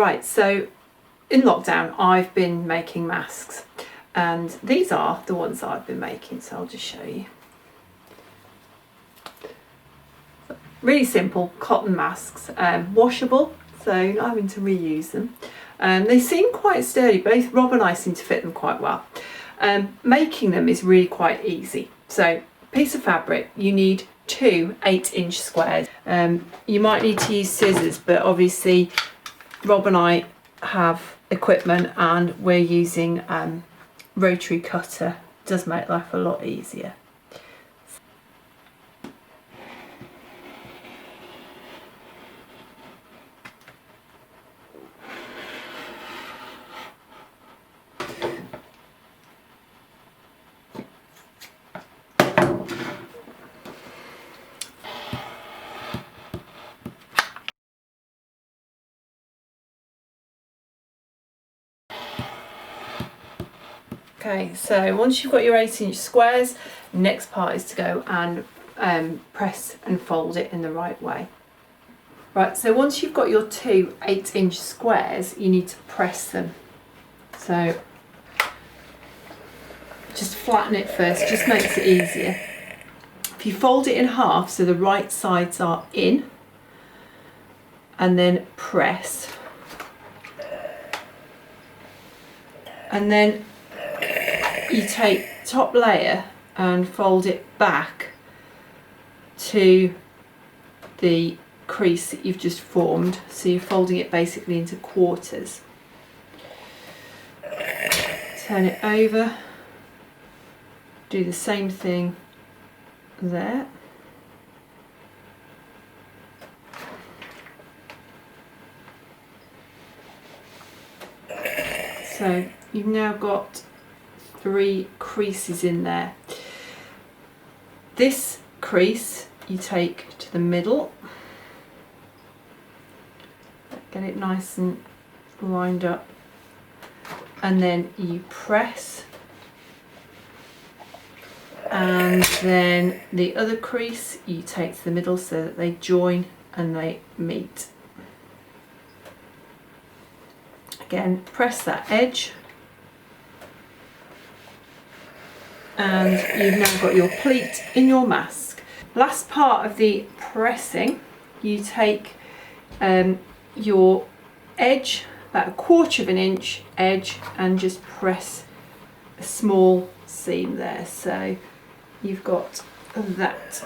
Right, so in lockdown I've been making masks, and these are the ones that I've been making, so I'll just show you. Really simple cotton masks, washable, so not having to reuse them. They seem quite sturdy. Both Rob and I seem to fit them quite well. Making them is really quite easy. So piece of fabric, you need 2 8-inch squares. You might need to use scissors, but obviously Rob and I have equipment and we're using rotary cutter. It does make life a lot easier. Okay, so once you've got your 8-inch squares, the next part is to go and press and fold it in the right way. Right, so once you've got your 2 8-inch squares, you need to press them. So just flatten it first, just makes it easier. If you fold it in half so the right sides are in, and then press, and then you take top layer and fold it back to the crease that you've just formed, so you're folding it basically into quarters. Turn it over, do the same thing there. So you've now got 3 creases in there. This crease you take to the middle, get it nice and lined up, and then you press, and then the other crease you take to the middle so that they join and they meet. Again, press that edge, and you've now got your pleat in your mask. Last part of the pressing, you take your edge, about 1/4 of an inch edge, and just press a small seam there. So you've got that.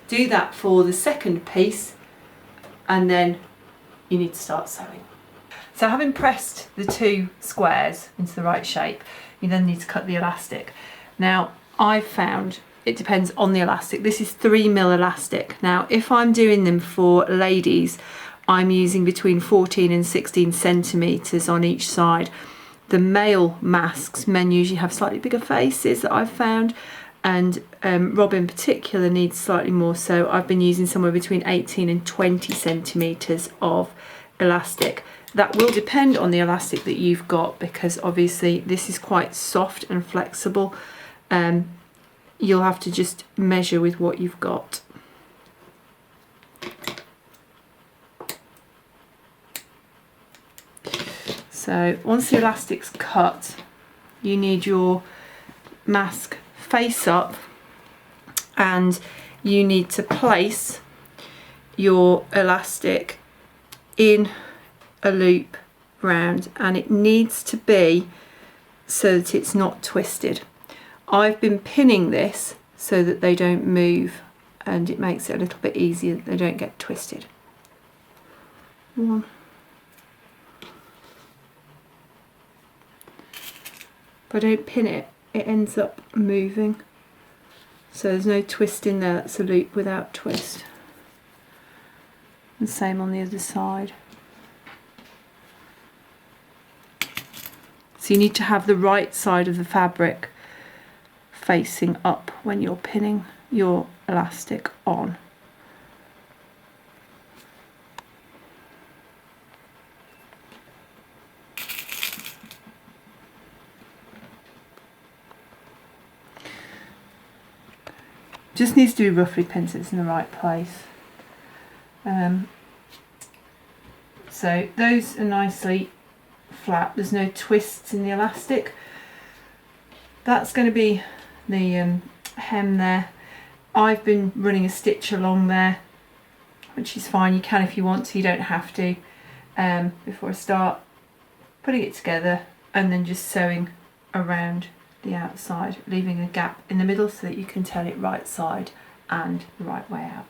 Do that for the second piece, and then you need to start sewing. So having pressed the 2 squares into the right shape, you then need to cut the elastic. Now I've found it depends on the elastic. This is 3mm elastic. Now if I'm doing them for ladies, I'm using between 14 and 16 centimetres on each side. The male masks, men usually have slightly bigger faces that I've found, and Rob in particular needs slightly more, so I've been using somewhere between 18 and 20 centimetres of elastic. That will depend on the elastic that you've got, because obviously this is quite soft and flexible. You'll have to just measure with what you've got. So once the elastic's cut, you need your mask face up, and you need to place your elastic in a loop round, and it needs to be so that it's not twisted. I've been pinning this so that they don't move, and it makes it a little bit easier that they don't get twisted. 1. If I don't pin it, it ends up moving. So there's no twist in there, that's a loop without twist. And same on the other side. So you need to have the right side of the fabric facing up when you're pinning your elastic on. Just needs to be roughly pinned so it's in the right place. So those are nicely flat, there's no twists in the elastic. That's going to be the hem there. I've been running a stitch along there, which is fine, you can if you want to, you don't have to. Before I start putting it together and then just sewing around the outside, leaving a gap in the middle so that you can turn it right side and the right way out.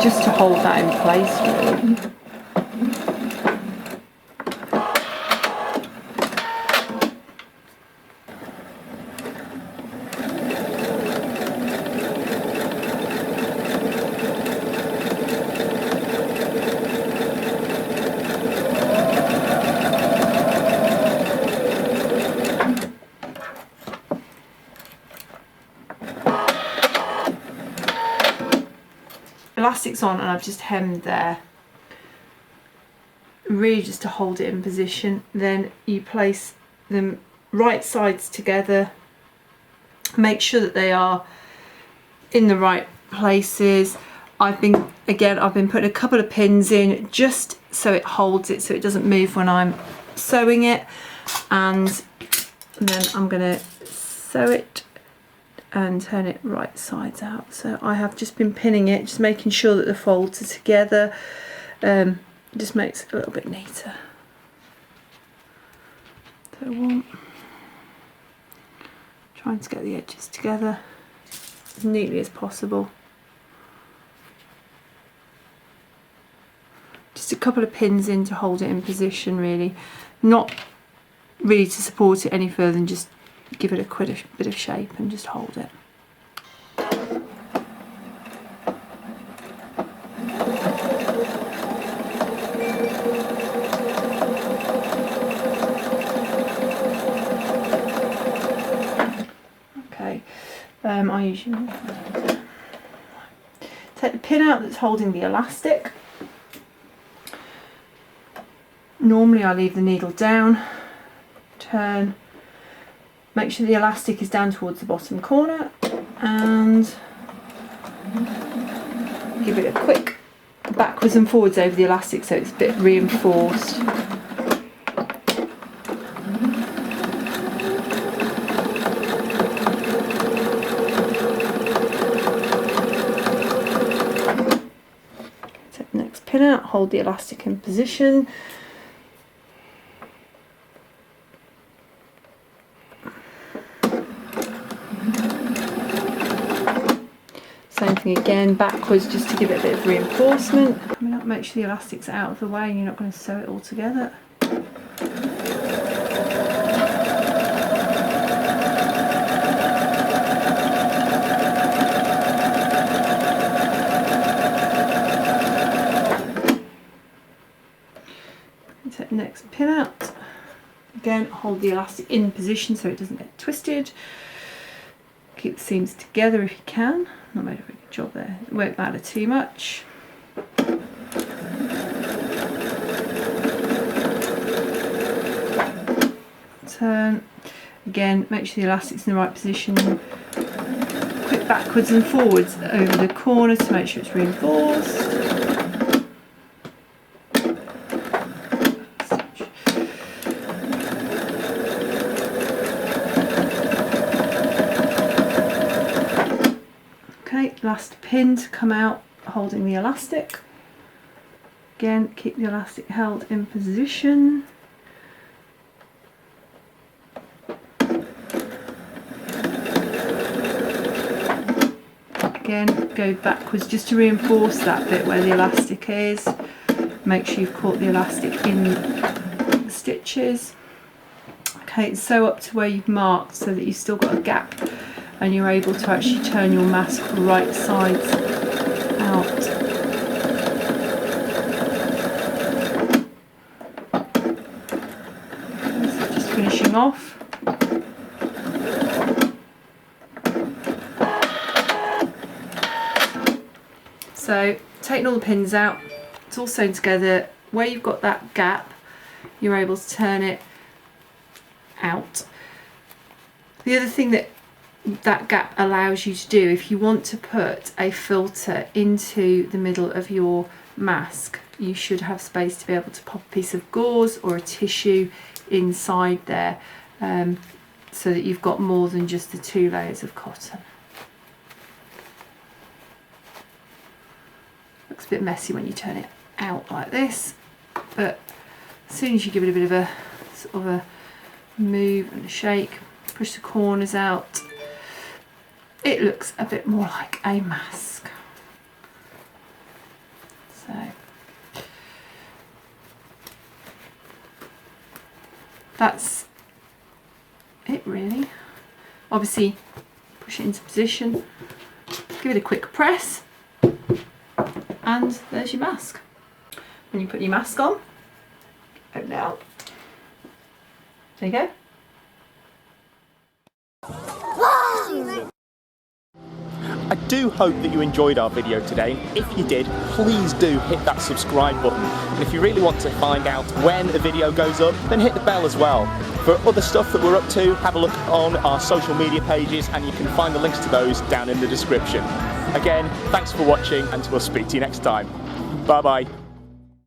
Just to hold that in place really. Elastic's on and I've just hemmed there, really just to hold it in position. Then you place them right sides together, make sure that they are in the right places. I've been putting a couple of pins in just so it holds it, so it doesn't move when I'm sewing it, and then I'm going to sew it and turn it right sides out. So I have just been pinning it, just making sure that the folds are together. Just makes it a little bit neater. So trying to get the edges together as neatly as possible. Just a couple of pins in to hold it in position really, not really to support it any further than just give it a bit of shape and just hold it. Okay, I usually take the pin out that's holding the elastic. Normally I leave the needle down, turn, make sure the elastic is down towards the bottom corner and give it a quick backwards and forwards over the elastic so it's a bit reinforced. Take the next pin out, hold the elastic in position. Same thing again, backwards just to give it a bit of reinforcement. Coming up, make sure the elastic's out of the way and you're not going to sew it all together. Take the next pin out. Again, hold the elastic in position so it doesn't get twisted. Keep the seams together if you can. Not made a very good job there. It won't matter too much. Turn. Again, make sure the elastic's in the right position. Quick backwards and forwards over the corner to make sure it's reinforced. Last pin to come out holding the elastic. Again, keep the elastic held in position. Again, go backwards just to reinforce that bit where the elastic is. Make sure you've caught the elastic in the stitches. Okay, sew up to where you've marked so that you've still got a gap and you're able to actually turn your mask right sides out. So just finishing off. So taking all the pins out, it's all sewn together. Where you've got that gap, you're able to turn it out. The other thing that gap allows you to do, if you want to put a filter into the middle of your mask, you should have space to be able to pop a piece of gauze or a tissue inside there, so that you've got more than just the 2 layers of cotton. Looks a bit messy when you turn it out like this, but as soon as you give it a bit of a sort of a move and a shake, push the corners out, it looks a bit more like a mask. So that's it really. Obviously push it into position, give it a quick press, and there's your mask. When you put your mask on, open it out. There you go. I do hope that you enjoyed our video today. If you did, please do hit that subscribe button. And if you really want to find out when a video goes up, then hit the bell as well. For other stuff that we're up to, have a look on our social media pages, and you can find the links to those down in the description. Again, thanks for watching, and we'll speak to you next time. Bye bye.